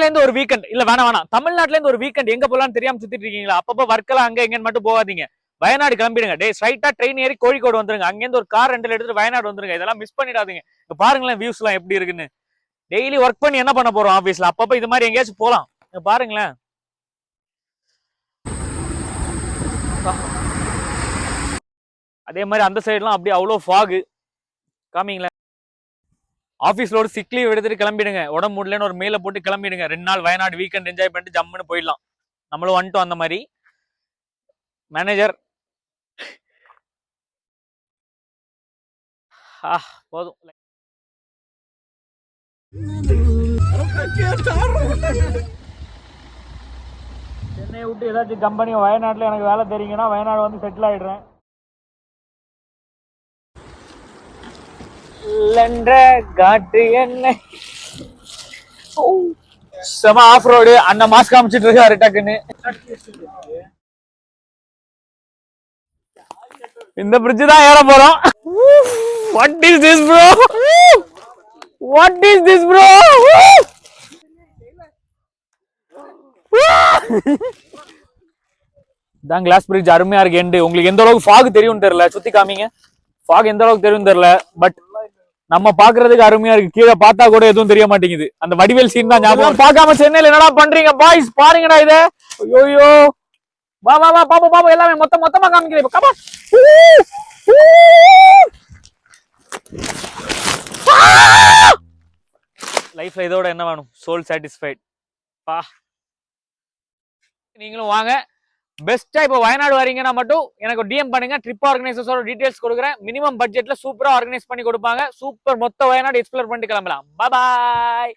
இருந்து ஒரு வீக்கெண்ட் இல்ல வேணாம் தமிழ்நாட்டுல இருந்து ஒரு வீக்கெண்ட் எங்க போலாம்னு தெரியாம சுத்திட்டு இருக்கீங்களா? அப்பப்ப வர்க்கலா அங்க எங்கன்னு மட்டும் போகாதீங்க. வயநாடு கிளம்பிடுங்க. டே ஸ்ட்ரைட்டா ட்ரெயின் ஏறி கோழிக்கோடு வந்துருங்க. அங்கிருந்து ஒரு கார் ரெண்டில் எடுத்துட்டு வயநாடு வந்துருங்க. இதெல்லாம் மிஸ் பண்ணிடாதீங்க. இப்ப பாருங்களேன் வியூஸ் எல்லாம் எப்படி இருக்குன்னு. டெய்லி ஒர்க் பண்ணி என்ன பண்ண போறோம் ஆபீஸ்ல? அப்பப்ப இது மாதிரி எங்கேயாச்சும் போலாம். பாருங்களேன். அதே மாதிரி அந்த சைடுலாம் அப்படியே அவ்வளோ ஃபாகு. காமிங்களேன். ஆபீஸ்லோட சிக் லீவ் எடுத்துட்டு கிளம்பிடுங்க. உடம்பு முடியலன்னு ஒரு மெயில போட்டு கிளம்பிடுங்க. 2 நாள் வயநாடு வீக்கெண்ட் என்ஜாய் பண்ணிட்டு ஜம்முன்னு போயிடலாம். நம்மளும் வந்துட்டோம் அந்த மாதிரி. மேனேஜர் போதும். சென்னையை விட்டு ஏதாச்சும் கம்பெனி வயநாட்டுல எனக்கு வேலை தெரியுங்கன்னா வயநாடு வந்து செட்டில் ஆயிடுறேன். காட்டு என்ன செம ஆஃப் ரோடு. அண்ணன் மாஸ்க் காமிச்சிட்டு இருக்காரு டக்குன்னு. இந்த பிரிட்ஜ் தான் ஏற போறோம். What is this bro? What is this bro? தான் கிளாஸ் பிரிட்ஜ் அருமையா இருக்கு. எண்டு உங்களுக்கு எந்த அளவுக்கு ஃபாக் தெரியும் தெரியல. சுத்தி காமிங்க. ஃபாக் எந்த அளவுக்கு தெரியும் தெரியல. பட் நம்ம பாக்குறதுக்கு அருமையா இருக்கு. கீழே பார்த்தா கூட எதுவும் தெரிய மாட்டேங்குது. அந்த வடிவேல் சீன் தான் ஞாபகம். பார்க்காம சென்னையில என்னடா பண்றீங்க பாய்ஸ்? பாருங்கடா இத. ஐயோ வா வா வா பாப்பா பாப்பா எல்லாமே மொத்தமா காமிக்கிறேன். கமா லைஃப்ல இதோட என்ன வேணும்? சோல் சாட்டிஸ்ஃபைட் பா. நீங்களும் வாங்க. பெஸ்டா இப்போ வயநாடு வரீங்கன்னா மட்டும் எனக்கு டிஎம் பண்ணுங்க. ட்ரிப் ஆர்கனைசர்ஸோட டீடைல்ஸ் கொடுக்குறேன். மினிமம் பட்ஜெட்ல சூப்பரா ஆர்கனைஸ் பண்ணி கொடுப்பாங்க. சூப்பர் மொத்த வயநாடு எக்ஸ்ப்ளோர் பண்ணிட்டு கிளம்பலாம். பாய்.